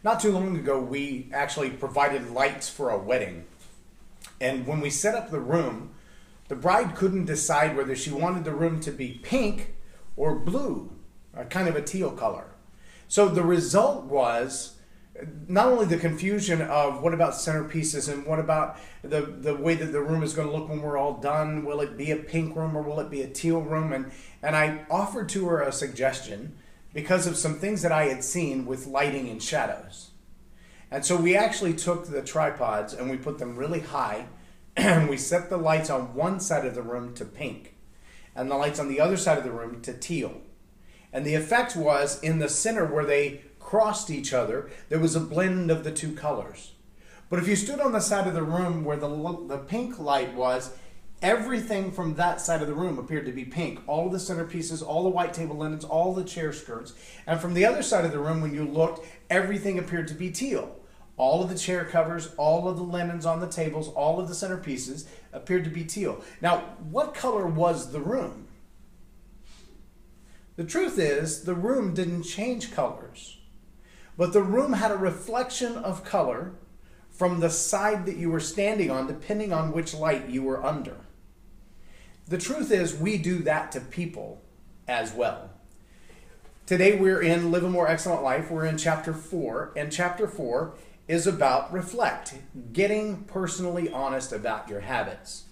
Not too long ago, we actually provided lights for a wedding. And when we set up the room, the bride couldn't decide whether she wanted the room to be pink or blue, kind of a teal color. So the result was not only the confusion of what about centerpieces and what about the way that the room is going to look when we're all done. Will it be a pink room or will it be a teal room? And I offered to her a suggestion because of some things that I had seen with lighting and shadows. And so we actually took the tripods and we put them really high and we set the lights on one side of the room to pink and the lights on the other side of the room to teal. And the effect was in the center where they crossed each other, there was a blend of the two colors. But if you stood on the side of the room where the pink light was, everything from that side of the room appeared to be pink. All of the centerpieces, all the white table linens, all the chair skirts. And from the other side of the room, when you looked, everything appeared to be teal. All of the chair covers, all of the linens on the tables, all of the centerpieces appeared to be teal. Now, what color was the room? The truth is, the room didn't change colors. But the room had a reflection of color from the side that you were standing on, depending on which light you were under. The truth is, we do that to people as well. Today we're in Live a More Excellent Life. We're in chapter 4, and chapter 4 is about reflect, getting personally honest about your habits.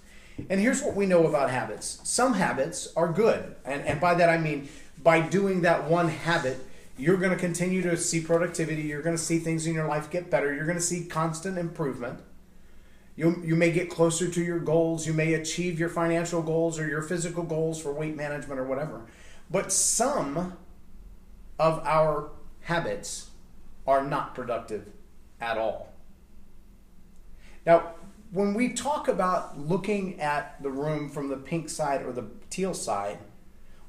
And here's what we know about habits. Some habits are good, and by that I mean, by doing that one habit, you're going to continue to see productivity. You're going to see things in your life get better. You're going to see constant improvement. You may get closer to your goals. You may achieve your financial goals or your physical goals for weight management or whatever. But some of our habits are not productive at all. Now, when we talk about looking at the room from the pink side or the teal side,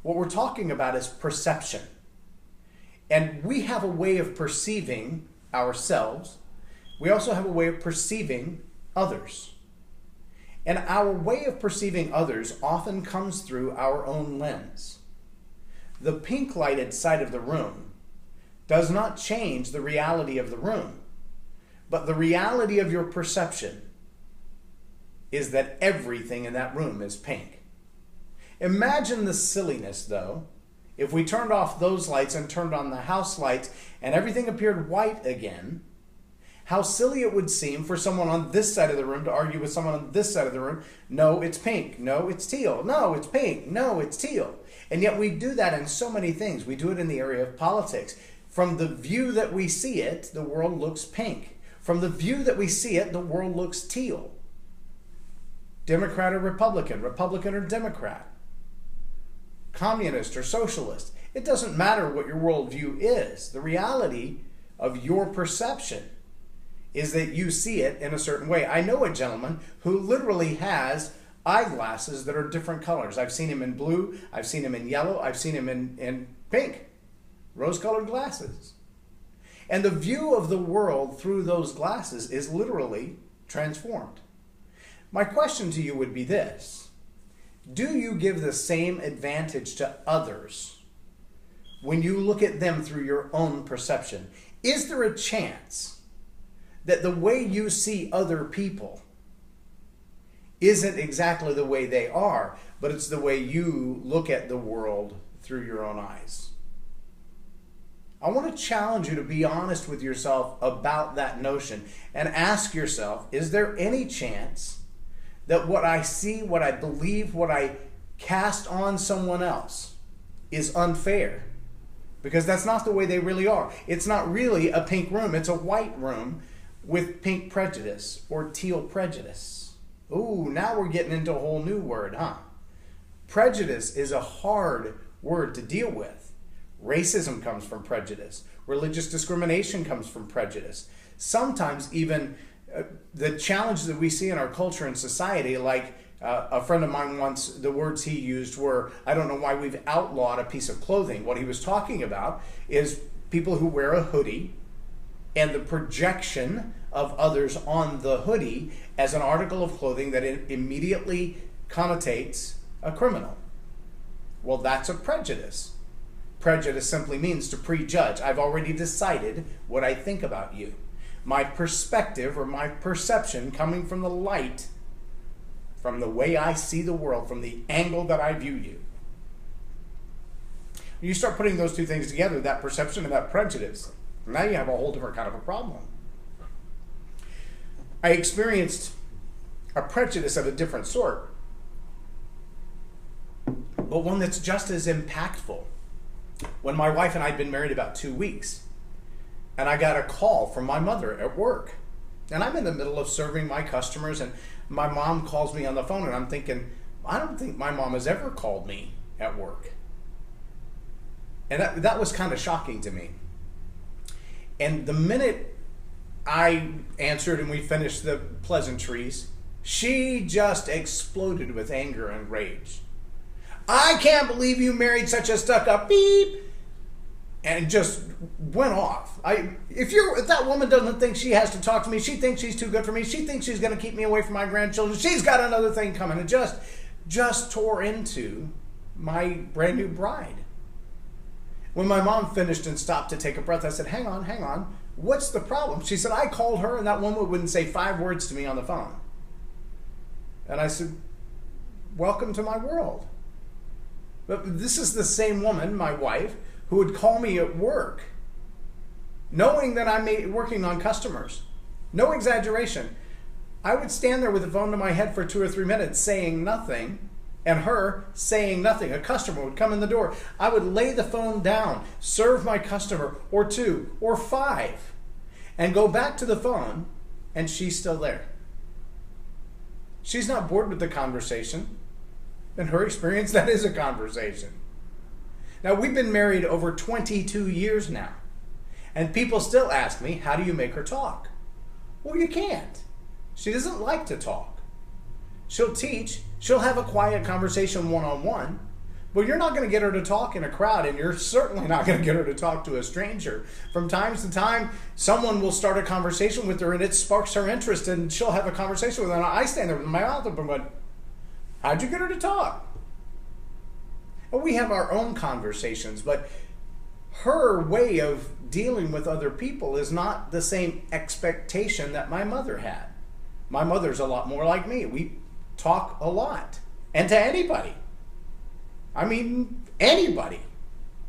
what we're talking about is perception. And we have a way of perceiving ourselves. We also have a way of perceiving others. And our way of perceiving others often comes through our own lens. The pink lighted side of the room does not change the reality of the room, but the reality of your perception is that everything in that room is pink. Imagine the silliness, though, if we turned off those lights and turned on the house lights and everything appeared white again. How silly it would seem for someone on this side of the room to argue with someone on this side of the room. No, it's pink. No, it's teal. No, it's pink. No, it's teal. And yet we do that in so many things. We do it in the area of politics. From the view that we see it, the world looks pink. From the view that we see it, the world looks teal. Democrat or Republican, Republican or Democrat, communist or socialist. It doesn't matter what your worldview is. The reality of your perception is that you see it in a certain way. I know a gentleman who literally has eyeglasses that are different colors. I've seen him in blue, I've seen him in yellow, I've seen him in pink, rose-colored glasses. And the view of the world through those glasses is literally transformed. My question to you would be this: do you give the same advantage to others when you look at them through your own perception? Is there a chance that the way you see other people isn't exactly the way they are, but it's the way you look at the world through your own eyes? I want to challenge you to be honest with yourself about that notion and ask yourself, is there any chance that what I see, what I believe, what I cast on someone else is unfair? Because that's not the way they really are. It's not really a pink room. It's a white room with pink prejudice or teal prejudice. Ooh, now we're getting into a whole new word, huh? Prejudice is a hard word to deal with. Racism comes from prejudice. Religious discrimination comes from prejudice. Sometimes even the challenge that we see in our culture and society, like a friend of mine once, the words he used were, I don't know why we've outlawed a piece of clothing. What he was talking about is people who wear a hoodie and the projection of others on the hoodie as an article of clothing that it immediately connotates a criminal. Well, that's a prejudice. prejudice simply means to prejudge. I've already decided what I think about you. My perspective or my perception coming from the light, from the way I see the world, from the angle that I view you. When you start putting those two things together, that perception and that prejudice, now you have a whole different kind of a problem. I experienced a prejudice of a different sort, but one that's just as impactful. When my wife and I had been married about 2 weeks, and I got a call from my mother at work, and I'm in the middle of serving my customers, and my mom calls me on the phone, and I'm thinking, I don't think my mom has ever called me at work. And that was kind of shocking to me. And the minute I answered and we finished the pleasantries, she just exploded with anger and rage. I can't believe you married such a stuck-up beep, and just went off. If that woman doesn't think she has to talk to me, she thinks she's too good for me, she thinks she's going to keep me away from my grandchildren, she's got another thing coming, and just tore into my brand new bride. When my mom finished and stopped to take a breath, I said, hang on, what's the problem? She said, I called her and that woman wouldn't say 5 words to me on the phone. And I said, welcome to my world. But this is the same woman, my wife, who would call me at work, knowing that I'm working on customers. No exaggeration. I would stand there with the phone to my head for 2 or 3 minutes saying nothing, and her saying nothing. A customer would come in the door. I would lay the phone down, serve my customer, or 2, or 5, and go back to the phone, and she's still there. She's not bored with the conversation. In her experience, that is a conversation. Now, we've been married over 22 years now, and people still ask me, how do you make her talk? Well, you can't. She doesn't like to talk. She'll teach, she'll have a quiet conversation one-on-one, but you're not going to get her to talk in a crowd, and you're certainly not going to get her to talk to a stranger. From time to time, someone will start a conversation with her, and it sparks her interest, and she'll have a conversation with her, and I stand there with my mouth open, but how'd you get her to talk? Well, we have our own conversations, but her way of dealing with other people is not the same expectation that my mother had. My mother's a lot more like me. We talk a lot. And to anybody. I mean, anybody.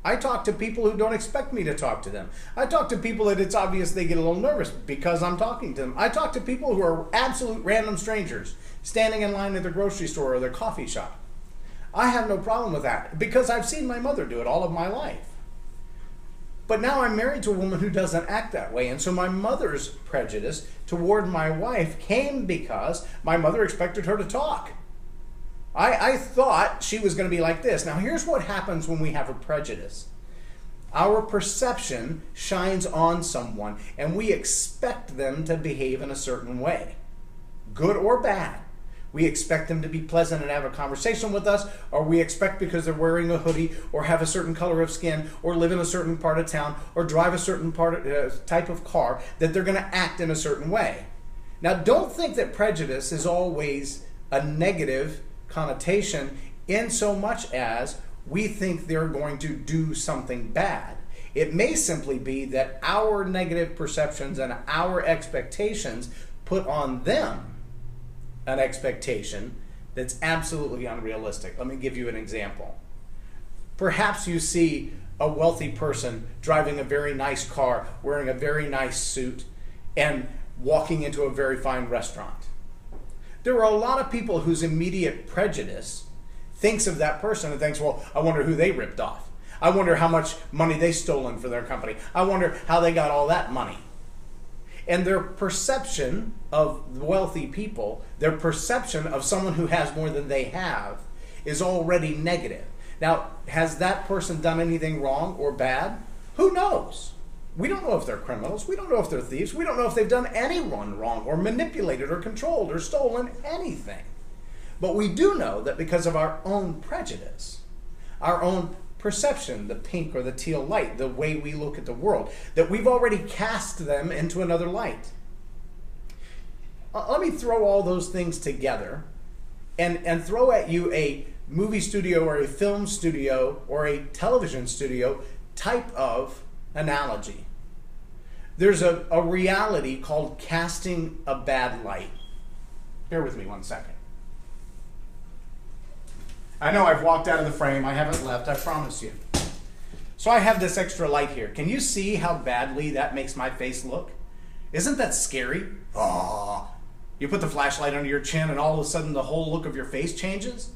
I talk to people who don't expect me to talk to them. I talk to people that it's obvious they get a little nervous because I'm talking to them. I talk to people who are absolute random strangers standing in line at the grocery store or the coffee shop. I have no problem with that because I've seen my mother do it all of my life. But now I'm married to a woman who doesn't act that way. And so my mother's prejudice toward my wife came because my mother expected her to talk. I thought she was going to be like this. Now here's what happens when we have a prejudice. Our perception shines on someone and we expect them to behave in a certain way, good or bad. We expect them to be pleasant and have a conversation with us, or we expect because they're wearing a hoodie or have a certain color of skin or live in a certain part of town or drive a certain type of car that they're going to act in a certain way. Now, don't think that prejudice is always a negative connotation in so much as we think they're going to do something bad. It may simply be that our negative perceptions and our expectations put on them an expectation that's absolutely unrealistic. Let me give you an example. Perhaps you see a wealthy person driving a very nice car, wearing a very nice suit, and walking into a very fine restaurant. There are a lot of people whose immediate prejudice thinks of that person and thinks, well, I wonder who they ripped off. I wonder how much money they stolen for their company. I wonder how they got all that money. And their perception of wealthy people, their perception of someone who has more than they have, is already negative. Now, has that person done anything wrong or bad? Who knows? We don't know if they're criminals. We don't know if they're thieves. We don't know if they've done anyone wrong or manipulated or controlled or stolen anything. But we do know that because of our own prejudice, our own perception, the pink or the teal light, the way we look at the world, that we've already cast them into another light. Let me throw all those things together and throw at you a movie studio or a film studio or a television studio type of analogy. There's a reality called casting a bad light. Bear with me 1 second. I know I've walked out of the frame. I haven't left, I promise you. So I have this extra light here. Can you see how badly that makes my face look? Isn't that scary? Oh. You put the flashlight under your chin and all of a sudden the whole look of your face changes?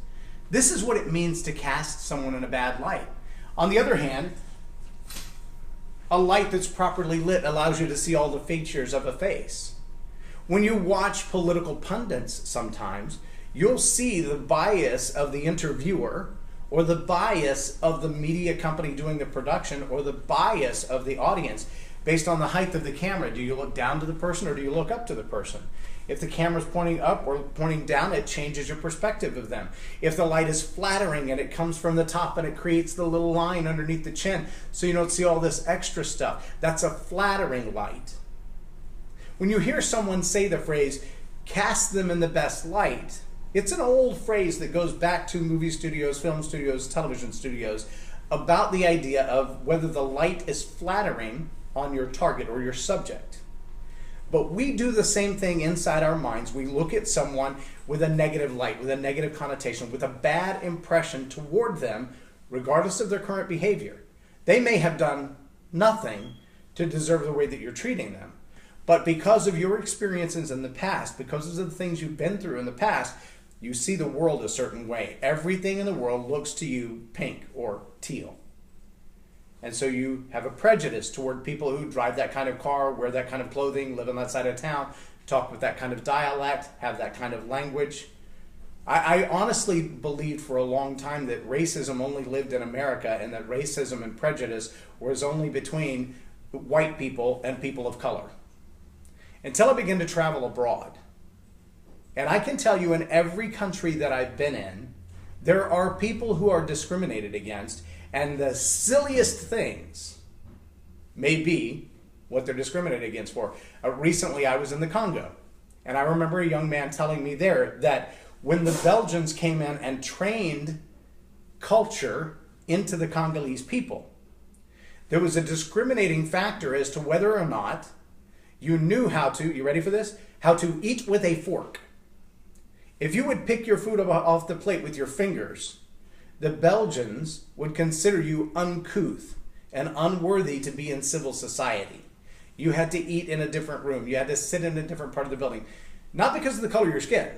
This is what it means to cast someone in a bad light. On the other hand, a light that's properly lit allows you to see all the features of a face. When you watch political pundits sometimes, you'll see the bias of the interviewer or the bias of the media company doing the production or the bias of the audience based on the height of the camera. Do you look down to the person or do you look up to the person? If the camera's pointing up or pointing down, it changes your perspective of them. If the light is flattering and it comes from the top and it creates the little line underneath the chin so you don't see all this extra stuff, that's a flattering light. When you hear someone say the phrase, cast them in the best light, it's an old phrase that goes back to movie studios, film studios, television studios, about the idea of whether the light is flattering on your target or your subject. But we do the same thing inside our minds. We look at someone with a negative light, with a negative connotation, with a bad impression toward them, regardless of their current behavior. They may have done nothing to deserve the way that you're treating them. But because of your experiences in the past, because of the things you've been through in the past, you see the world a certain way. Everything in the world looks to you pink or teal. And so you have a prejudice toward people who drive that kind of car, wear that kind of clothing, live on that side of town, talk with that kind of dialect, have that kind of language. I honestly believed for a long time that racism only lived in America and that racism and prejudice was only between white people and people of color. Until I began to travel abroad. And I can tell you in every country that I've been in, there are people who are discriminated against, and the silliest things may be what they're discriminated against for. Recently, I was in the Congo, and I remember a young man telling me there that when the Belgians came in and trained culture into the Congolese people, there was a discriminating factor as to whether or not you knew how to, you ready for this? How to eat with a fork. If you would pick your food off the plate with your fingers, the Belgians would consider you uncouth and unworthy to be in civil society. You had to eat in a different room. You had to sit in a different part of the building. Not because of the color of your skin.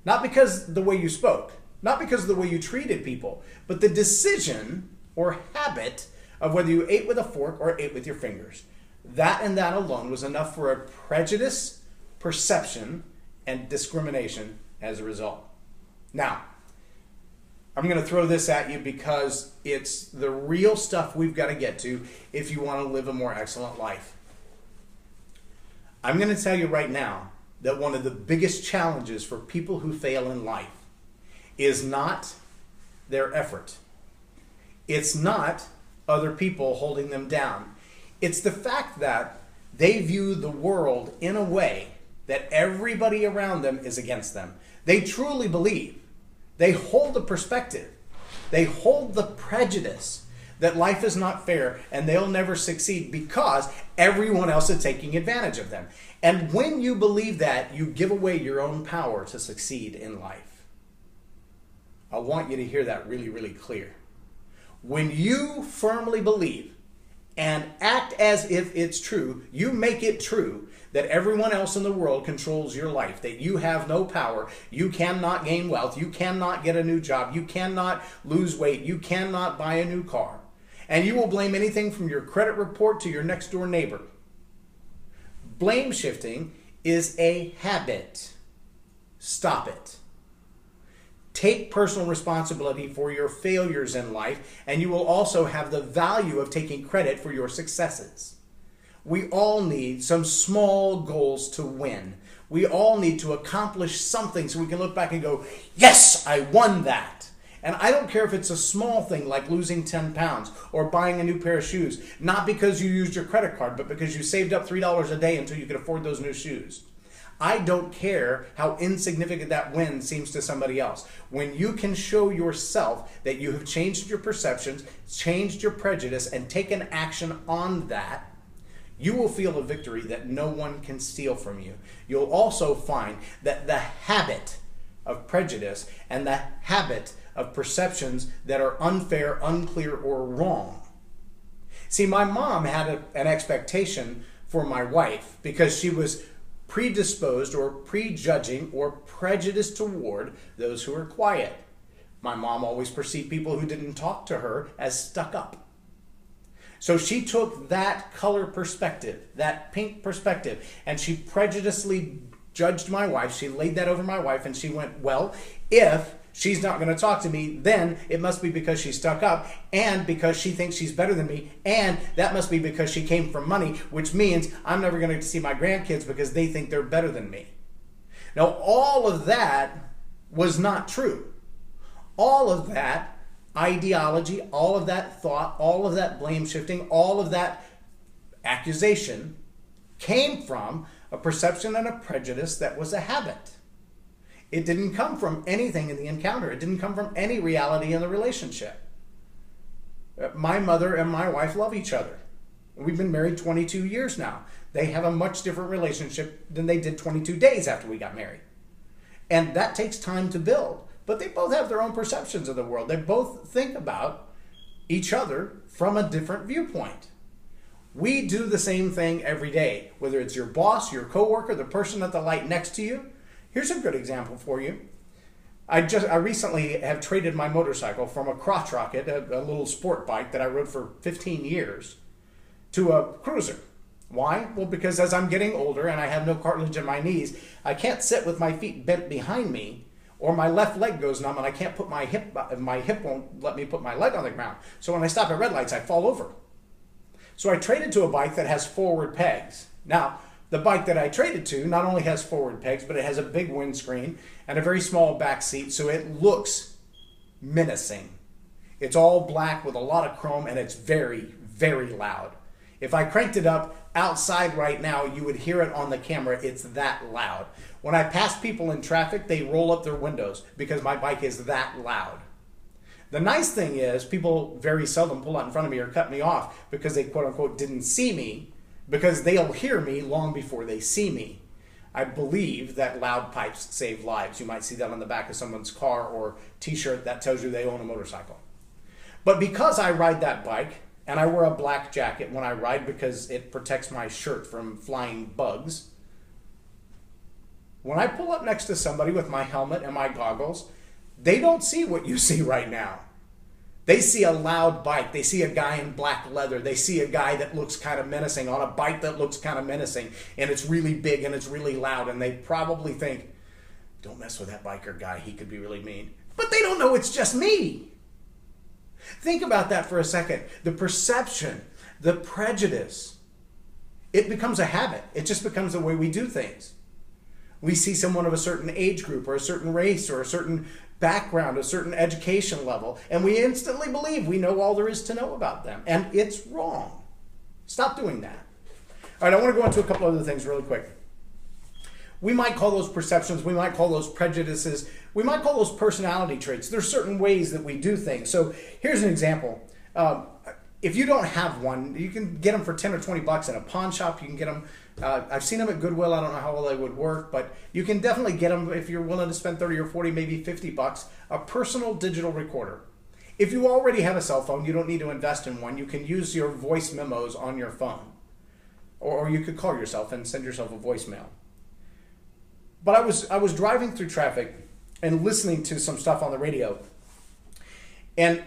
Not because of the way you spoke. Not because of the way you treated people. But the decision or habit of whether you ate with a fork or ate with your fingers. That and that alone was enough for a prejudice, perception, and discrimination as a result. Now, I'm going to throw this at you because it's the real stuff we've got to get to if you want to live a more excellent life. I'm going to tell you right now that one of the biggest challenges for people who fail in life is not their effort. It's not other people holding them down. It's the fact that they view the world in a way that everybody around them is against them. They truly believe. They hold the perspective. They hold the prejudice that life is not fair and they'll never succeed because everyone else is taking advantage of them. And when you believe that, you give away your own power to succeed in life. I want you to hear that really, really clear. When you firmly believe and act as if it's true, you make it true that everyone else in the world controls your life, that you have no power, you cannot gain wealth, you cannot get a new job, you cannot lose weight, you cannot buy a new car, and you will blame anything from your credit report to your next door neighbor. Blame shifting is a habit. Stop it. Take personal responsibility for your failures in life, and you will also have the value of taking credit for your successes. We all need some small goals to win. We all need to accomplish something so we can look back and go, yes, I won that. And I don't care if it's a small thing like losing 10 pounds or buying a new pair of shoes, not because you used your credit card, but because you saved up $3 a day until you could afford those new shoes. I don't care how insignificant that win seems to somebody else. When you can show yourself that you have changed your perceptions, changed your prejudice, and taken action on that, you will feel a victory that no one can steal from you. You'll also find that the habit of prejudice and the habit of perceptions that are unfair, unclear, or wrong. See, my mom had an expectation for my wife because she was predisposed or prejudging or prejudiced toward those who are quiet. My mom always perceived people who didn't talk to her as stuck up. So she took that color perspective, that pink perspective, and she prejudicedly judged my wife. She laid that over my wife, and she went, well, if she's not going to talk to me, then it must be because she's stuck up, and because she thinks she's better than me, and that must be because she came from money, which means I'm never going to see my grandkids because they think they're better than me. Now, all of that was not true. All of that ideology, all of that thought, all of that blame shifting, all of that accusation came from a perception and a prejudice that was a habit. It didn't come from anything in the encounter. It didn't come from any reality in the relationship. My mother and my wife love each other. We've been married 22 years now. They have a much different relationship than they did 22 days after we got married. And that takes time to build. But they both have their own perceptions of the world. They both think about each other from a different viewpoint. We do the same thing every day, whether it's your boss, your coworker, the person at the light next to you. Here's a good example for you. I recently have traded my motorcycle from a crotch rocket, a little sport bike that I rode for 15 years, to a cruiser. Why? Well, because as I'm getting older and I have no cartilage in my knees, I can't sit with my feet bent behind me, or my left leg goes numb and I can't put my hip won't let me put my leg on the ground. So when I stop at red lights, I fall over. So I traded to a bike that has forward pegs. Now, the bike that I traded to not only has forward pegs, but it has a big windscreen and a very small back seat, so it looks menacing. It's all black with a lot of chrome, and it's very, very loud. If I cranked it up outside right now, you would hear it on the camera. It's that loud. When I pass people in traffic, they roll up their windows because my bike is that loud. The nice thing is people very seldom pull out in front of me or cut me off because they quote unquote didn't see me, because they'll hear me long before they see me. I believe that loud pipes save lives. You might see that on the back of someone's car or t-shirt that tells you they own a motorcycle. But because I ride that bike, and I wear a black jacket when I ride because it protects my shirt from flying bugs, when I pull up next to somebody with my helmet and my goggles, they don't see what you see right now. They see a loud bike. They see a guy in black leather. They see a guy that looks kind of menacing on a bike that looks kind of menacing, and it's really big and it's really loud, and they probably think, don't mess with that biker guy. He could be really mean. But they don't know it's just me. Think about that for a second. The perception, the prejudice, it becomes a habit. It just becomes the way we do things. We see someone of a certain age group or a certain race or a certain background, a certain education level, and we instantly believe we know all there is to know about them. And it's wrong. Stop doing that. All right, I want to go into a couple other things really quick. We might call those perceptions, we might call those prejudices, we might call those personality traits. There's certain ways that we do things. So here's an example. If you don't have one, you can get them for 10 or 20 bucks in a pawn shop. You can get them, I've seen them at Goodwill. I don't know how well they would work, but you can definitely get them if you're willing to spend 30 or 40, maybe 50 bucks, a personal digital recorder. If you already have a cell phone, you don't need to invest in one. You can use your voice memos on your phone. Or you could call yourself and send yourself a voicemail. But I was driving through traffic and listening to some stuff on the radio. And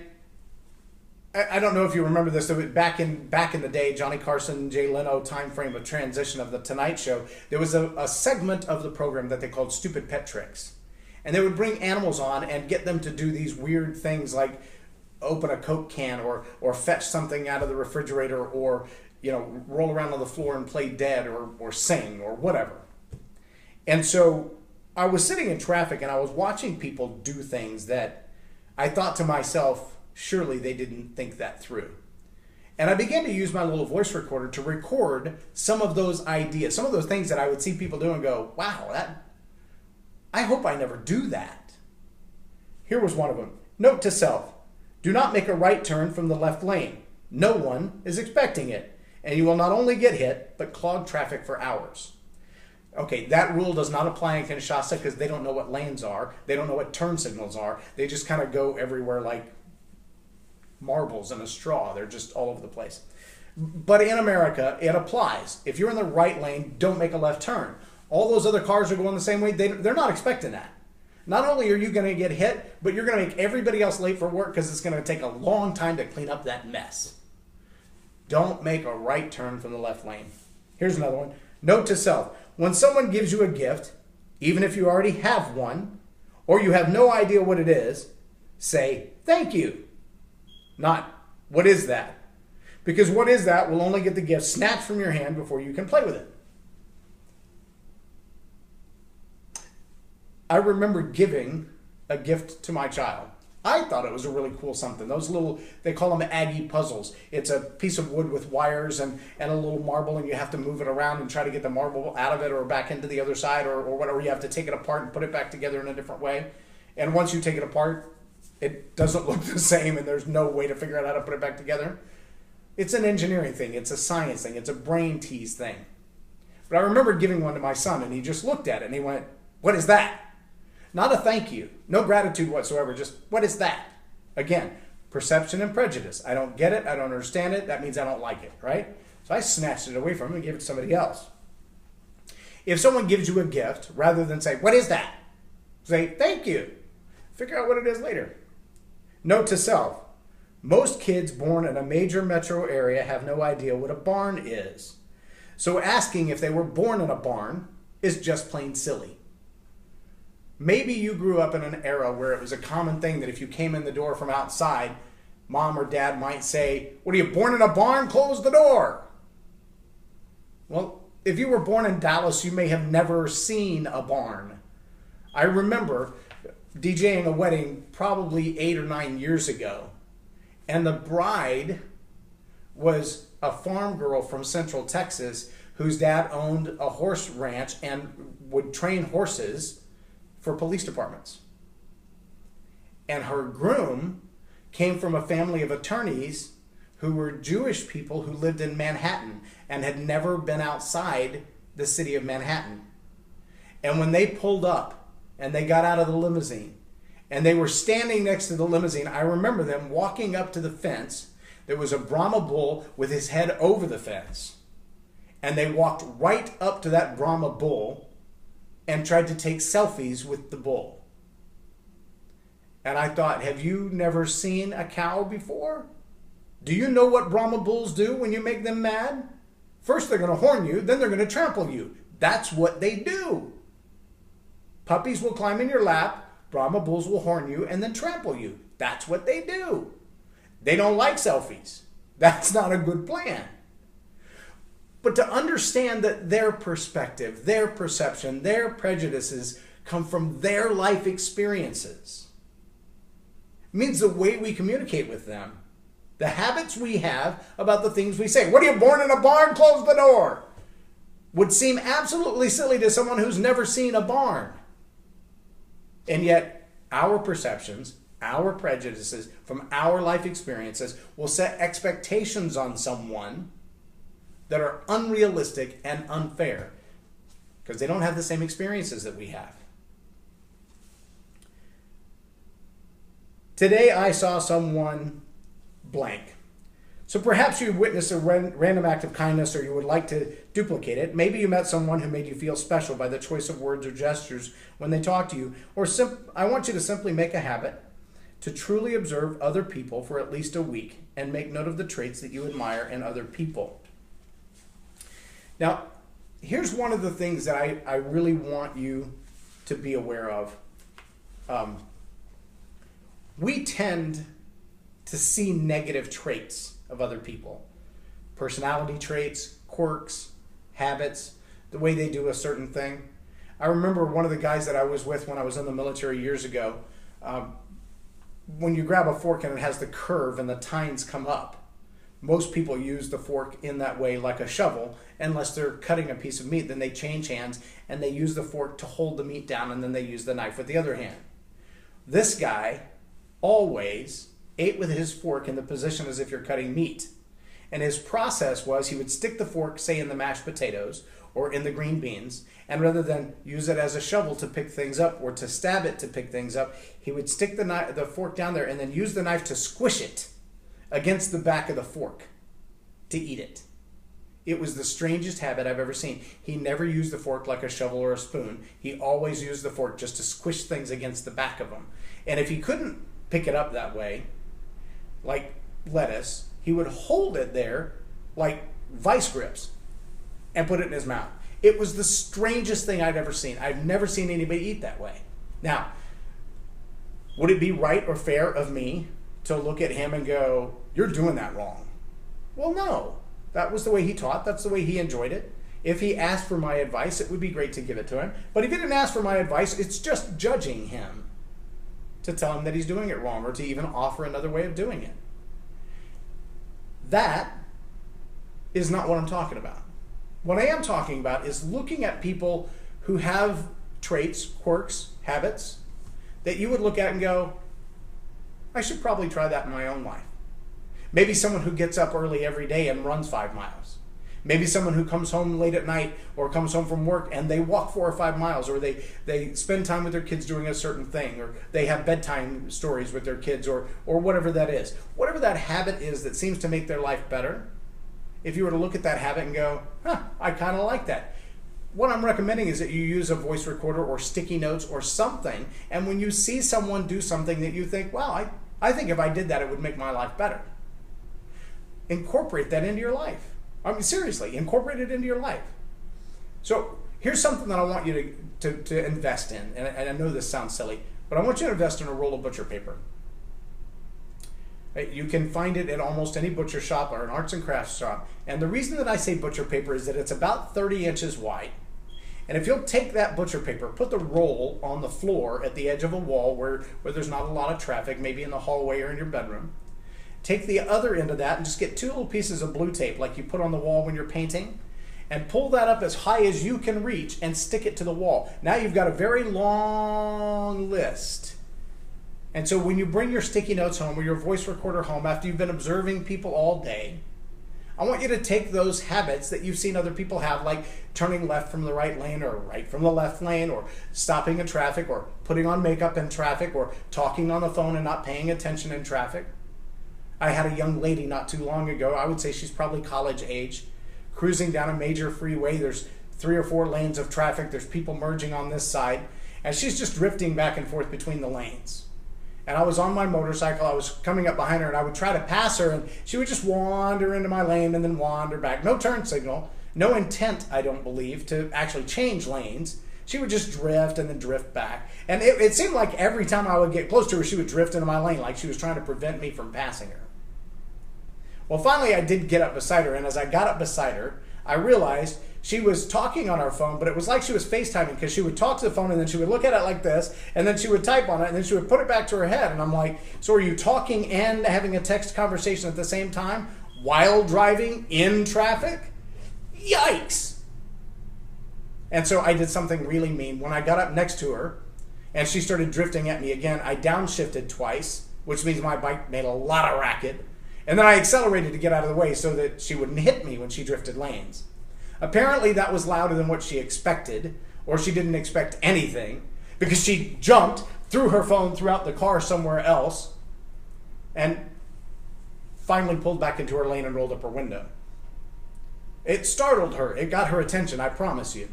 I don't know if you remember this, but back in the day, Johnny Carson, Jay Leno time frame of transition of The Tonight Show, there was a segment of the program that they called Stupid Pet Tricks. And they would bring animals on and get them to do these weird things like open a Coke can or fetch something out of the refrigerator, or roll around on the floor and play dead or sing or whatever. And so I was sitting in traffic and I was watching people do things that I thought to myself, surely they didn't think that through. And I began to use my little voice recorder to record some of those ideas, some of those things that I would see people do and go, wow, I hope I never do that. Here was one of them. Note to self, do not make a right turn from the left lane. No one is expecting it, and you will not only get hit, but clog traffic for hours. Okay, that rule does not apply in Kinshasa because they don't know what lanes are. They don't know what turn signals are. They just kind of go everywhere like marbles in a straw. They're just all over the place. But in America, it applies. If you're in the right lane, don't make a left turn. All those other cars are going the same way. They're not expecting that. Not only are you going to get hit, but you're going to make everybody else late for work because it's going to take a long time to clean up that mess. Don't make a right turn from the left lane. Here's another one. Note to self. When someone gives you a gift, even if you already have one, or you have no idea what it is, say, thank you. Not, what is that? Because what is that will only get the gift snatched from your hand before you can play with it. I remember giving a gift to my child. I thought it was a really cool something. Those little, they call them Aggie puzzles. It's a piece of wood with wires and a little marble, and you have to move it around and try to get the marble out of it or back into the other side or whatever. You have to take it apart and put it back together in a different way. And once you take it apart, it doesn't look the same, and there's no way to figure out how to put it back together. It's an engineering thing. It's a science thing. It's a brain tease thing. But I remember giving one to my son, and he just looked at it, and he went, what is that? Not a thank you. No gratitude whatsoever. Just, what is that? Again, perception and prejudice. I don't get it. I don't understand it. That means I don't like it, right? So I snatched it away from him and gave it to somebody else. If someone gives you a gift, rather than say, what is that? Say, thank you. Figure out what it is later. Note to self. Most kids born in a major metro area have no idea what a barn is. So asking if they were born in a barn is just plain silly. Maybe you grew up in an era where it was a common thing that if you came in the door from outside, mom or dad might say, what are you, born in a barn? Close the door. Well, if you were born in Dallas, you may have never seen a barn. I remember DJing a wedding probably 8 or 9 years ago, and the bride was a farm girl from Central Texas whose dad owned a horse ranch and would train horses for police departments. And her groom came from a family of attorneys who were Jewish people who lived in Manhattan and had never been outside the city of Manhattan. And when they pulled up and they got out of the limousine and they were standing next to the limousine, I remember them walking up to the fence. There was a Brahma bull with his head over the fence. And they walked right up to that Brahma bull and tried to take selfies with the bull. And I thought, have you never seen a cow before? Do you know what Brahma bulls do when you make them mad? First they're going to horn you, then they're going to trample you. That's what they do. Puppies will climb in your lap, Brahma bulls will horn you and then trample you. That's what they do. They don't like selfies. That's not a good plan. But to understand that their perspective, their perception, their prejudices come from their life experiences means the way we communicate with them, the habits we have about the things we say. What are you, born in a barn? Close the door. Would seem absolutely silly to someone who's never seen a barn. And yet our perceptions, our prejudices from our life experiences will set expectations on someone that are unrealistic and unfair because they don't have the same experiences that we have. Today I saw someone blank. So perhaps you witnessed a random act of kindness or you would like to duplicate it. Maybe you met someone who made you feel special by the choice of words or gestures when they talk to you. Or I want you to simply make a habit to truly observe other people for at least a week and make note of the traits that you admire in other people. Now, here's one of the things that I really want you to be aware of. We tend to see negative traits of other people. Personality traits, quirks, habits, the way they do a certain thing. I remember one of the guys that I was with when I was in the military years ago, when you grab a fork and it has the curve and the tines come up, Most people use the fork in that way like a shovel, unless they're cutting a piece of meat. Then they change hands and they use the fork to hold the meat down, and then they use the knife with the other hand. This guy always ate with his fork in the position as if you're cutting meat. And his process was he would stick the fork, say, in the mashed potatoes or in the green beans, and rather than use it as a shovel to pick things up or to stab it to pick things up, he would stick the fork down there and then use the knife to squish it against the back of the fork to eat it. It was the strangest habit I've ever seen. He never used the fork like a shovel or a spoon. He always used the fork just to squish things against the back of them. And if he couldn't pick it up that way, like lettuce, he would hold it there like vice grips and put it in his mouth. It was the strangest thing I'd ever seen. I've never seen anybody eat that way. Now, would it be right or fair of me to look at him and go, "You're doing that wrong"? Well, no. That was the way he taught. That's the way he enjoyed it. If he asked for my advice, it would be great to give it to him. But if he didn't ask for my advice, it's just judging him to tell him that he's doing it wrong or to even offer another way of doing it. That is not what I'm talking about. What I am talking about is looking at people who have traits, quirks, habits that you would look at and go, I should probably try that in my own life. Maybe someone who gets up early every day and runs 5 miles. Maybe someone who comes home late at night or comes home from work and they walk 4 or 5 miles, or they spend time with their kids doing a certain thing, or they have bedtime stories with their kids, or whatever that is. Whatever that habit is that seems to make their life better, if you were to look at that habit and go, I kind of like that. What I'm recommending is that you use a voice recorder or sticky notes or something, and when you see someone do something that you think, wow, I think if I did that, it would make my life better, incorporate that into your life. I mean, seriously, incorporate it into your life. So here's something that I want you to invest in, and I know this sounds silly, but I want you to invest in a roll of butcher paper. You can find it at almost any butcher shop or an arts and crafts shop. And the reason that I say butcher paper is that it's about 30 inches wide. And if you'll take that butcher paper, put the roll on the floor at the edge of a wall where there's not a lot of traffic, maybe in the hallway or in your bedroom. Take the other end of that and just get 2 little pieces of blue tape like you put on the wall when you're painting, and pull that up as high as you can reach and stick it to the wall. Now you've got a very long list. And so when you bring your sticky notes home or your voice recorder home after you've been observing people all day, I want you to take those habits that you've seen other people have, like turning left from the right lane or right from the left lane, or stopping in traffic, or putting on makeup in traffic, or talking on the phone and not paying attention in traffic. I had a young lady not too long ago, I would say she's probably college age, cruising down a major freeway. There's 3 or 4 lanes of traffic. There's people merging on this side, and she's just drifting back and forth between the lanes. And I was on my motorcycle, I was coming up behind her, and I would try to pass her, and she would just wander into my lane and then wander back. No turn signal, no intent, I don't believe, to actually change lanes. She would just drift and then drift back. And it seemed like every time I would get close to her, she would drift into my lane, like she was trying to prevent me from passing her. Well, finally, I did get up beside her, and as I got up beside her, I realized she was talking on our phone, but it was like she was FaceTiming, because she would talk to the phone and then she would look at it like this, and then she would type on it, and then she would put it back to her head. And I'm like, so are you talking and having a text conversation at the same time while driving in traffic? Yikes! And so I did something really mean. When I got up next to her and she started drifting at me again, I downshifted twice, which means my bike made a lot of racket. And then I accelerated to get out of the way so that she wouldn't hit me when she drifted lanes. Apparently that was louder than what she expected, or she didn't expect anything, because she jumped, threw her phone throughout the car somewhere else, and finally pulled back into her lane and rolled up her window. It startled her. It got her attention, I promise you.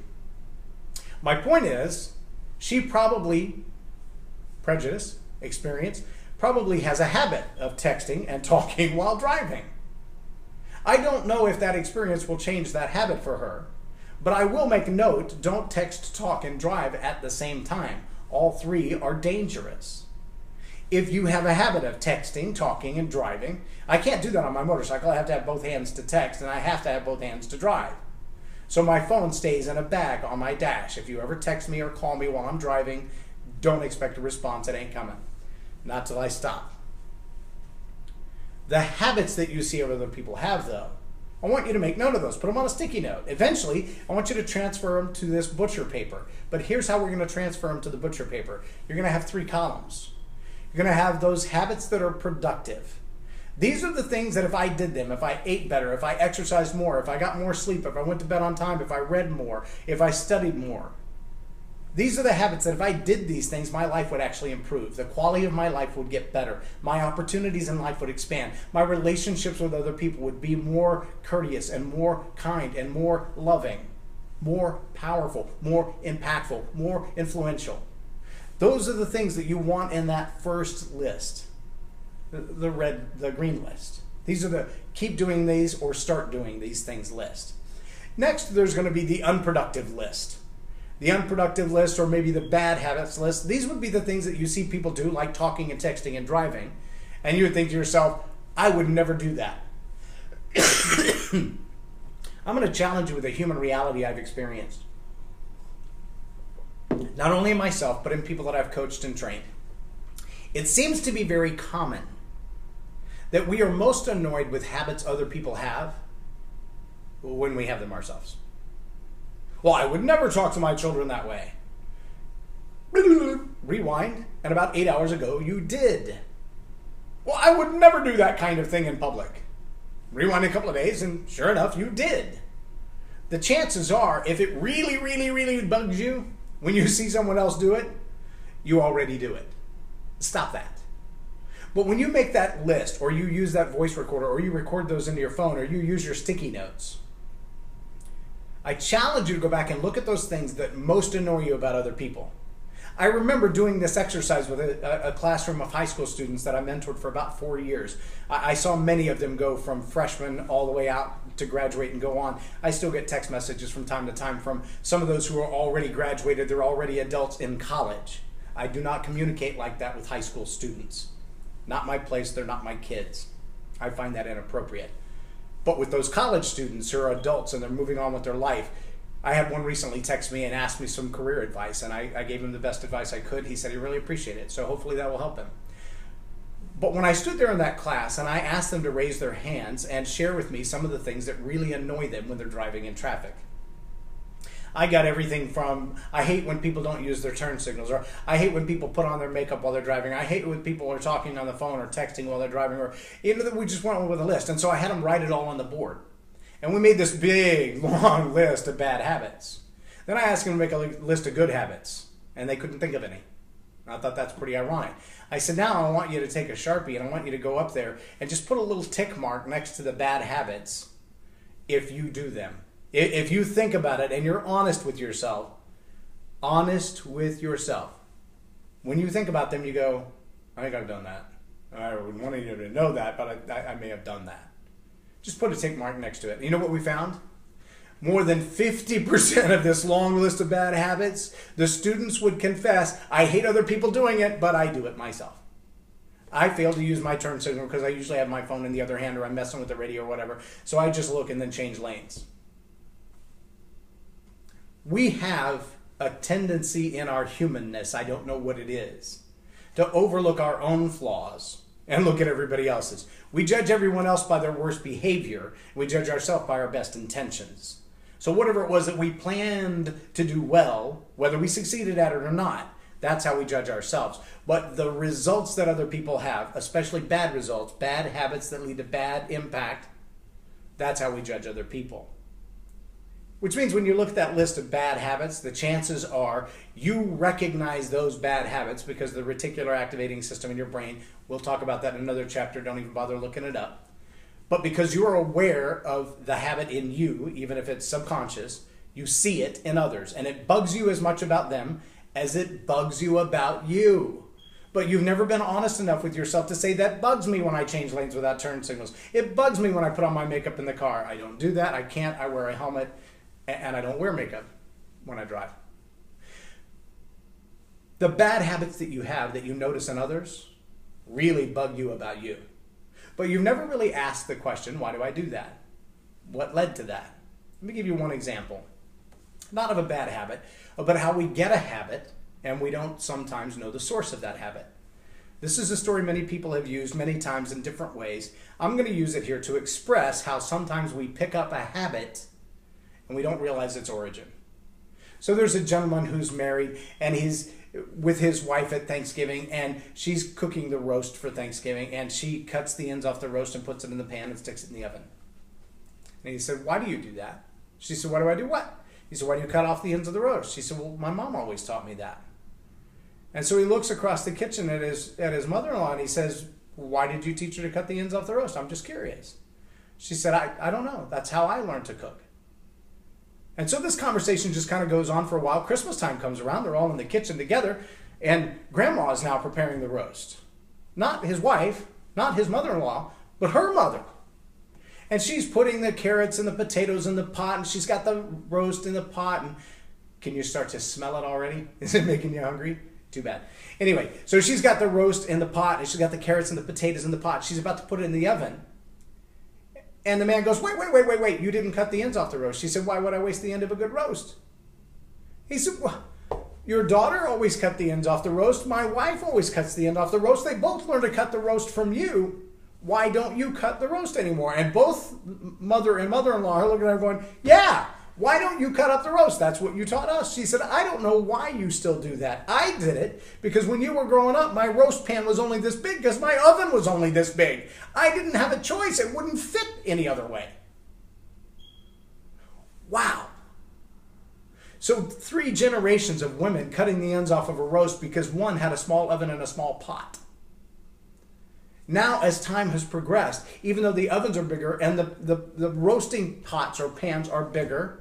My point is, she probably, prejudice, experience, probably has a habit of texting and talking while driving. I don't know if that experience will change that habit for her, but I will make note, don't text, talk, and drive at the same time. All 3 are dangerous. If you have a habit of texting, talking, and driving, I can't do that on my motorcycle. I have to have both hands to text, and I have to have both hands to drive. So my phone stays in a bag on my dash. If you ever text me or call me while I'm driving, don't expect a response. It ain't coming. Not till I stop. The habits that you see other people have, though, I want you to make note of those. Put them on a sticky note. Eventually, I want you to transfer them to this butcher paper. But here's how we're going to transfer them to the butcher paper. You're going to have 3 columns. You're going to have those habits that are productive. These are the things that if I did them, if I ate better, if I exercised more, if I got more sleep, if I went to bed on time, if I read more, if I studied more. These are the habits that if I did these things, my life would actually improve. The quality of my life would get better. My opportunities in life would expand. My relationships with other people would be more courteous and more kind and more loving, more powerful, more impactful, more influential. Those are the things that you want in that first list, the green list. These are the keep doing these or start doing these things list. Next, there's going to be the unproductive list. The unproductive list, or maybe the bad habits list. These would be the things that you see people do, like talking and texting and driving. And you would think to yourself, I would never do that. I'm going to challenge you with a human reality I've experienced. Not only in myself, but in people that I've coached and trained. It seems to be very common that we are most annoyed with habits other people have when we have them ourselves. Well, I would never talk to my children that way. Rewind, and about 8 hours ago, you did. Well, I would never do that kind of thing in public. Rewind a couple of days, and sure enough, you did. The chances are, if it really, really, really bugs you, when you see someone else do it, you already do it. Stop that. But when you make that list, or you use that voice recorder, or you record those into your phone, or you use your sticky notes, I challenge you to go back and look at those things that most annoy you about other people. I remember doing this exercise with a classroom of high school students that I mentored for about 4 years. I saw many of them go from freshmen all the way out to graduate and go on. I still get text messages from time to time from some of those who are already graduated. They're already adults in college. I do not communicate like that with high school students. Not my place. They're not my kids. I find that inappropriate. But with those college students who are adults and they're moving on with their life, I had one recently text me and ask me some career advice, and I gave him the best advice I could. He said he really appreciated it, so hopefully that will help him. But when I stood there in that class and I asked them to raise their hands and share with me some of the things that really annoy them when they're driving in traffic, I got everything from, I hate when people don't use their turn signals, or I hate when people put on their makeup while they're driving, I hate when people are talking on the phone or texting while they're driving, or we just went with a list. And so I had them write it all on the board. And we made this big, long list of bad habits. Then I asked them to make a list of good habits, and they couldn't think of any. I thought that's pretty ironic. I said, now I want you to take a Sharpie, and I want you to go up there and just put a little tick mark next to the bad habits if you do them. If you think about it and you're honest with yourself, when you think about them, you go, I think I've done that. I wouldn't want you to know that, but I may have done that. Just put a tick mark next to it. You know what we found? More than 50% of this long list of bad habits, the students would confess, I hate other people doing it, but I do it myself. I fail to use my turn signal because I usually have my phone in the other hand or I'm messing with the radio or whatever, so I just look and then change lanes. We have a tendency in our humanness, I don't know what it is, to overlook our own flaws and look at everybody else's. We judge everyone else by their worst behavior. We judge ourselves by our best intentions. So whatever it was that we planned to do well, whether we succeeded at it or not, that's how we judge ourselves. But the results that other people have, especially bad results, bad habits that lead to bad impact, that's how we judge other people. Which means when you look at that list of bad habits, the chances are you recognize those bad habits because the reticular activating system in your brain, we'll talk about that in another chapter, don't even bother looking it up. But because you are aware of the habit in you, even if it's subconscious, you see it in others. And it bugs you as much about them as it bugs you about you. But you've never been honest enough with yourself to say, that bugs me when I change lanes without turn signals. It bugs me when I put on my makeup in the car. I don't do that. I can't. I wear a helmet. And I don't wear makeup when I drive. The bad habits that you have that you notice in others really bug you about you. But you've never really asked the question, why do I do that? What led to that? Let me give you one example. Not of a bad habit, but how we get a habit and we don't sometimes know the source of that habit. This is a story many people have used many times in different ways. I'm going to use it here to express how sometimes we pick up a habit and we don't realize its origin. So there's a gentleman who's married and he's with his wife at Thanksgiving, and she's cooking the roast for Thanksgiving, and she cuts the ends off the roast and puts it in the pan and sticks it in the oven. And he said, "Why do you do that?" She said, "Why do I do what?" He said, "Why do you cut off the ends of the roast?" She said, "Well, my mom always taught me that." And so he looks across the kitchen at his mother-in-law and he says, "Why did you teach her to cut the ends off the roast? I'm just curious." She said, I don't know. That's how I learned to cook." And so this conversation just kind of goes on for a while. Christmas time comes around. They're all in the kitchen together, and Grandma is now preparing the roast. Not his wife, not his mother-in-law, but her mother. And she's putting the carrots and the potatoes in the pot, and she's got the roast in the pot. And can you start to smell it already? Is it making you hungry? Too bad. Anyway, so she's got the roast in the pot, and she's got the carrots and the potatoes in the pot. She's about to put it in the oven. And the man goes, wait, you didn't cut the ends off the roast. She said, "Why would I waste the end of a good roast?" He said, "Well, your daughter always cut the ends off the roast. My wife always cuts the end off the roast. They both learned to cut the roast from you. Why don't you cut the roast anymore?" And both mother and mother-in-law are looking at her going, "Yeah, why don't you cut up the roast? That's what you taught us." She said, "I don't know why you still do that. I did it because when you were growing up, my roast pan was only this big because my oven was only this big. I didn't have a choice. It wouldn't fit any other way." Wow. So 3 generations of women cutting the ends off of a roast because one had a small oven and a small pot. Now, as time has progressed, even though the ovens are bigger and the roasting pots or pans are bigger,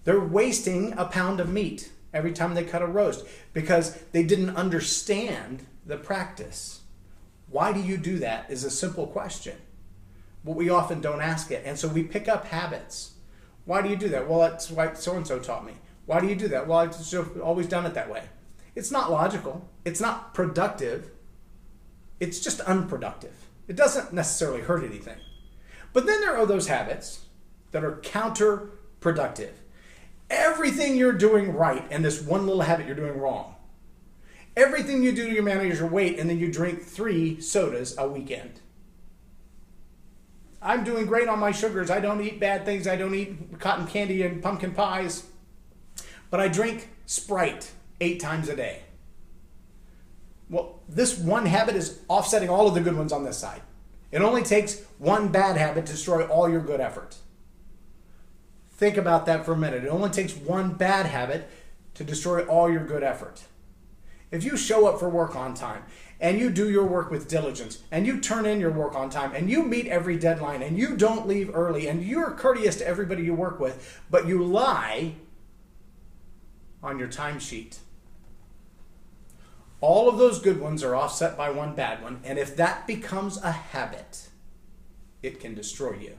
they're wasting a pound of meat every time they cut a roast because they didn't understand the practice. Why do you do that is a simple question, but we often don't ask it. And so we pick up habits. Why do you do that? Well, that's why so-and-so taught me. Why do you do that? Well, I've always done it that way. It's not logical. It's not productive. It's just unproductive. It doesn't necessarily hurt anything. But then there are those habits that are counterproductive. Everything you're doing right and this one little habit you're doing wrong. Everything you do to manage your weight and then you drink 3 sodas a weekend. I'm doing great on my sugars. I don't eat bad things. I don't eat cotton candy and pumpkin pies. But I drink Sprite 8 times a day. Well, this one habit is offsetting all of the good ones on this side. It only takes one bad habit to destroy all your good effort. Think about that for a minute. It only takes one bad habit to destroy all your good effort. If you show up for work on time and you do your work with diligence and you turn in your work on time and you meet every deadline and you don't leave early and you're courteous to everybody you work with, but you lie on your timesheet, all of those good ones are offset by one bad one. And if that becomes a habit, it can destroy you.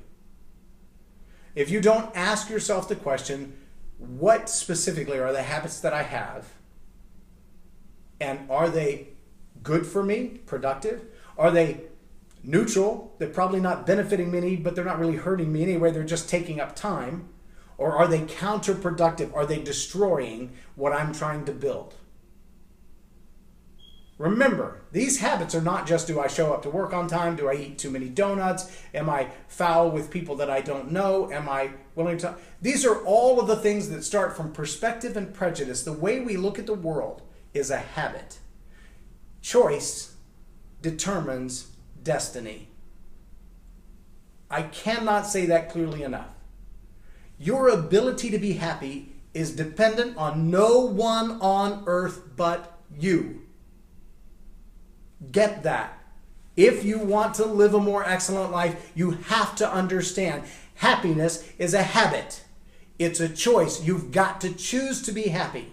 If you don't ask yourself the question, what specifically are the habits that I have? And are they good for me, productive? Are they neutral? They're probably not benefiting me, but they're not really hurting me anyway. They're just taking up time. Or are they counterproductive? Are they destroying what I'm trying to build? Remember, these habits are not just, do I show up to work on time? Do I eat too many donuts? Am I foul with people that I don't know? Am I willing to... These are all of the things that start from perspective and prejudice. The way we look at the world is a habit. Choice determines destiny. I cannot say that clearly enough. Your ability to be happy is dependent on no one on earth but you. Get that. If you want to live a more excellent life, you have to understand happiness is a habit. It's a choice. You've got to choose to be happy.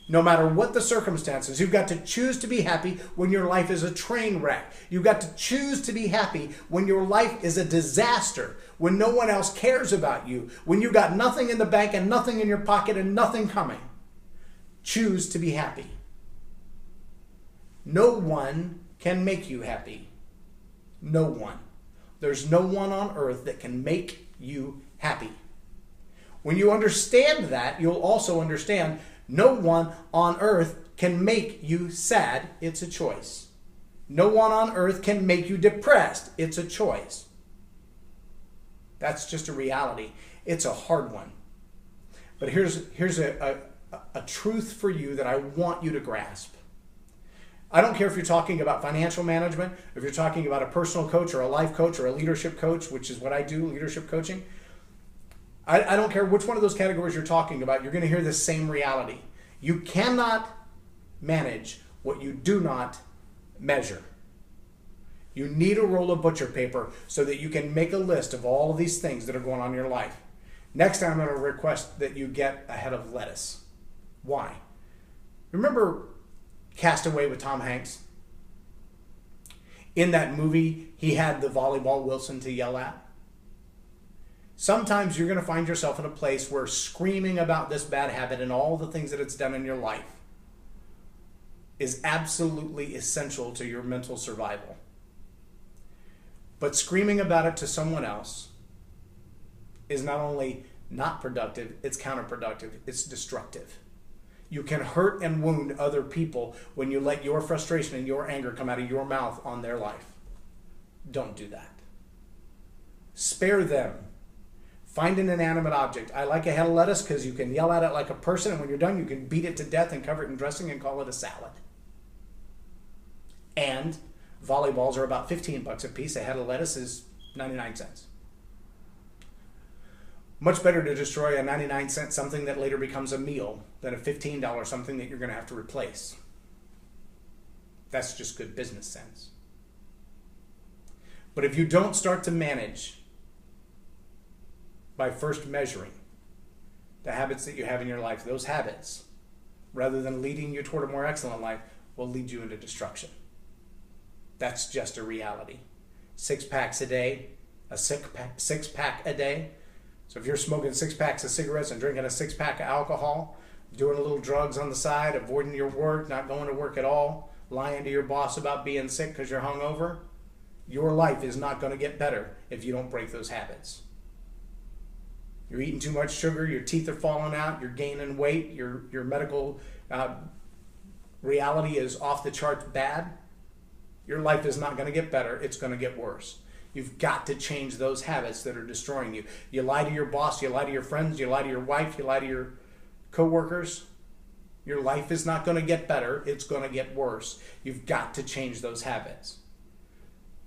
No matter what the circumstances, you've got to choose to be happy when your life is a train wreck. You've got to choose to be happy when your life is a disaster, when no one else cares about you, when you've got nothing in the bank and nothing in your pocket and nothing coming. Choose to be happy. No one can make you happy. No one. There's no one on earth that can make you happy. When you understand that, you'll also understand no one on earth can make you sad. It's a choice. No one on earth can make you depressed. It's a choice. That's just a reality. It's a hard one. But here's a truth for you that I want you to grasp. I don't care if you're talking about financial management, if you're talking about a personal coach or a life coach or a leadership coach, which is what I do, leadership coaching. I don't care which one of those categories you're talking about. You're going to hear the same reality. You cannot manage what you do not measure. You need a roll of butcher paper so that you can make a list of all of these things that are going on in your life. Next time, I'm going to request that you get a head of lettuce. Why? Remember Castaway with Tom Hanks? In that movie, he had the volleyball Wilson to yell at. Sometimes you're going to find yourself in a place where screaming about this bad habit and all the things that it's done in your life is absolutely essential to your mental survival. But screaming about it to someone else is not only not productive, it's counterproductive, it's destructive. You can hurt and wound other people when you let your frustration and your anger come out of your mouth on their life. Don't do that. Spare them. Find an inanimate object. I like a head of lettuce because you can yell at it like a person, and when you're done, you can beat it to death and cover it in dressing and call it a salad. And volleyballs are about 15 bucks a piece. A head of lettuce is 99 cents. Much better to destroy a 99-cent something that later becomes a meal than a $15 something that you're going to have to replace. That's just good business sense. But if you don't start to manage by first measuring the habits that you have in your life, those habits, rather than leading you toward a more excellent life, will lead you into destruction. That's just a reality. 6 packs a day, a six pack a day. So if you're smoking 6 packs of cigarettes and drinking a 6-pack of alcohol, doing a little drugs on the side, avoiding your work, not going to work at all, lying to your boss about being sick because you're hungover, your life is not going to get better if you don't break those habits. You're eating too much sugar, your teeth are falling out, you're gaining weight, your medical reality is off the charts bad. Your life is not going to get better, it's going to get worse. You've got to change those habits that are destroying you. You lie to your boss, you lie to your friends, you lie to your wife, you lie to your coworkers. Your life is not going to get better, it's going to get worse. You've got to change those habits.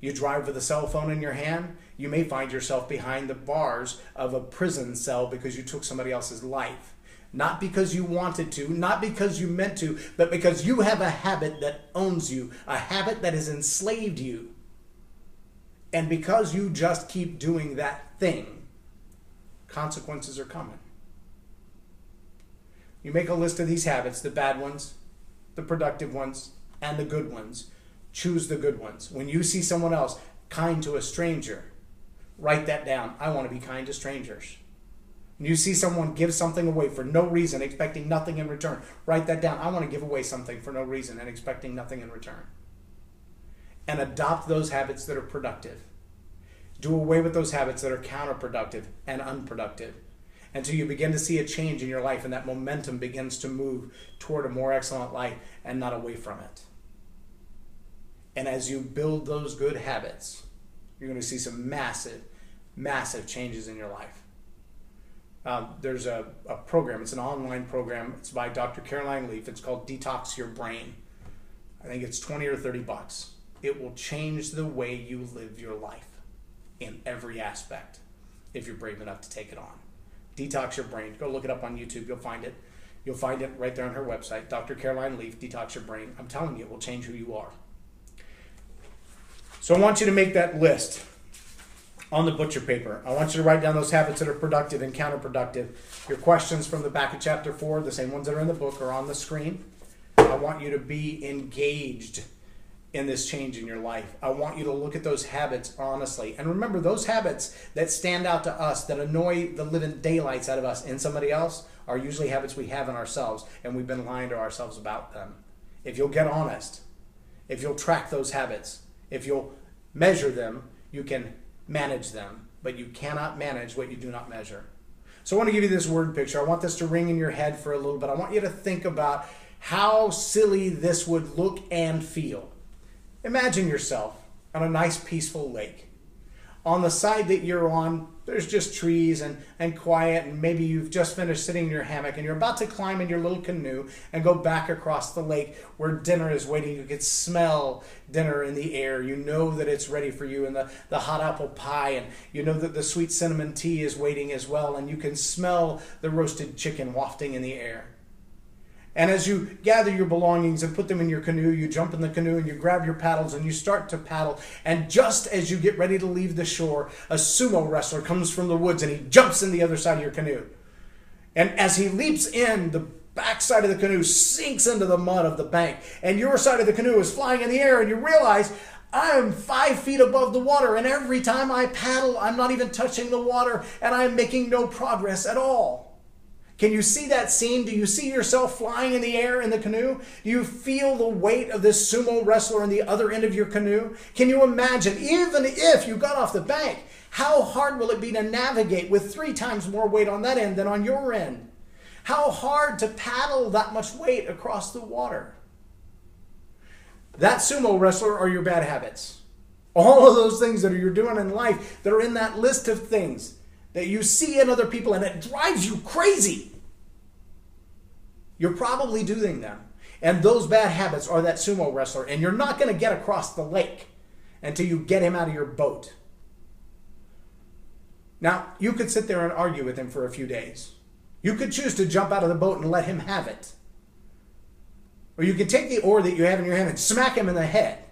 You drive with a cell phone in your hand, you may find yourself behind the bars of a prison cell because you took somebody else's life. Not because you wanted to, not because you meant to, but because you have a habit that owns you, a habit that has enslaved you. And because you just keep doing that thing, consequences are coming. You make a list of these habits, the bad ones, the productive ones, and the good ones. Choose the good ones. When you see someone else kind to a stranger, write that down. I want to be kind to strangers. When you see someone give something away for no reason, expecting nothing in return, write that down. I want to give away something for no reason and expecting nothing in return. And adopt those habits that are productive. Do away with those habits that are counterproductive and unproductive until you begin to see a change in your life and that momentum begins to move toward a more excellent life and not away from it. And as you build those good habits, you're going to see some massive, massive changes in your life. There's a program, it's an online program, it's by Dr. Caroline Leaf, it's called Detox Your Brain. I think it's 20 or 30 bucks. It will change the way you live your life in every aspect if you're brave enough to take it on. Detox Your Brain. Go look it up on YouTube. You'll find it. You'll find it right there on her website, Dr. Caroline Leaf, Detox Your Brain. I'm telling you, it will change who you are. So I want you to make that list on the butcher paper. I want you to write down those habits that are productive and counterproductive. Your questions from the back of chapter 4, the same ones that are in the book, are on the screen. I want you to be engaged in this change in your life. I want you to look at those habits honestly. And remember, those habits that stand out to us, that annoy the living daylights out of us in somebody else, are usually habits we have in ourselves, and we've been lying to ourselves about them. If you'll get honest, if you'll track those habits, if you'll measure them, you can manage them. But you cannot manage what you do not measure. So I want to give you this word picture. I want this to ring in your head for a little bit. I want you to think about how silly this would look and feel. Imagine yourself on a nice peaceful lake. On the side that you're on, there's just trees and quiet, and maybe you've just finished sitting in your hammock and you're about to climb in your little canoe and go back across the lake where dinner is waiting. You can smell dinner in the air. You know that it's ready for you, and the hot apple pie, and you know that the sweet cinnamon tea is waiting as well, and you can smell the roasted chicken wafting in the air. And as you gather your belongings and put them in your canoe, you jump in the canoe and you grab your paddles and you start to paddle. And just as you get ready to leave the shore, a sumo wrestler comes from the woods and he jumps in the other side of your canoe. And as he leaps in, the backside of the canoe sinks into the mud of the bank. And your side of the canoe is flying in the air, and you realize, I'm 5 feet above the water, and every time I paddle, I'm not even touching the water, and I'm making no progress at all. Can you see that scene? Do you see yourself flying in the air in the canoe? Do you feel the weight of this sumo wrestler on the other end of your canoe? Can you imagine, even if you got off the bank, how hard will it be to navigate with 3 times more weight on that end than on your end? How hard to paddle that much weight across the water? That sumo wrestler are your bad habits. All of those things that you're doing in life that are in that list of things that you see in other people and it drives you crazy. You're probably doing them. And those bad habits are that sumo wrestler, and you're not going to get across the lake until you get him out of your boat. Now, you could sit there and argue with him for a few days. You could choose to jump out of the boat and let him have it. Or you could take the oar that you have in your hand and smack him in the head.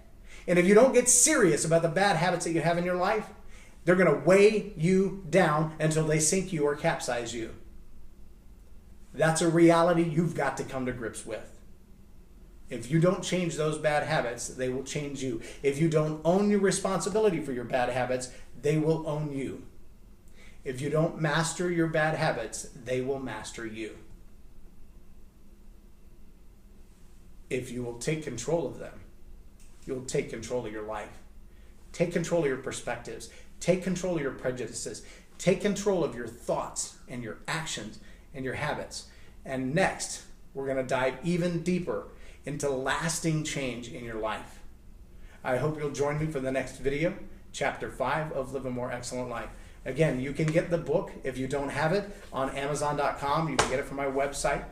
And if you don't get serious about the bad habits that you have in your life, they're going to weigh you down until they sink you or capsize you. That's a reality you've got to come to grips with. If you don't change those bad habits, they will change you. If you don't own your responsibility for your bad habits, they will own you. If you don't master your bad habits, they will master you. If you will take control of them, you'll take control of your life. Take control of your perspectives. Take control of your prejudices. Take control of your thoughts and your actions and your habits. And next, we're going to dive even deeper into lasting change in your life. I hope you'll join me for the next video, Chapter 5 of Live a More Excellent Life. Again, you can get the book, if you don't have it, on Amazon.com. You can get it from my website.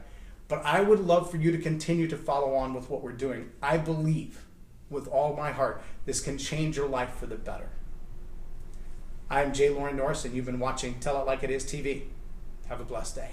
But I would love for you to continue to follow on with what we're doing. I believe with all my heart this can change your life for the better. I'm J Loren Norris, and you've been watching Tell It Like It Is TV. Have a blessed day.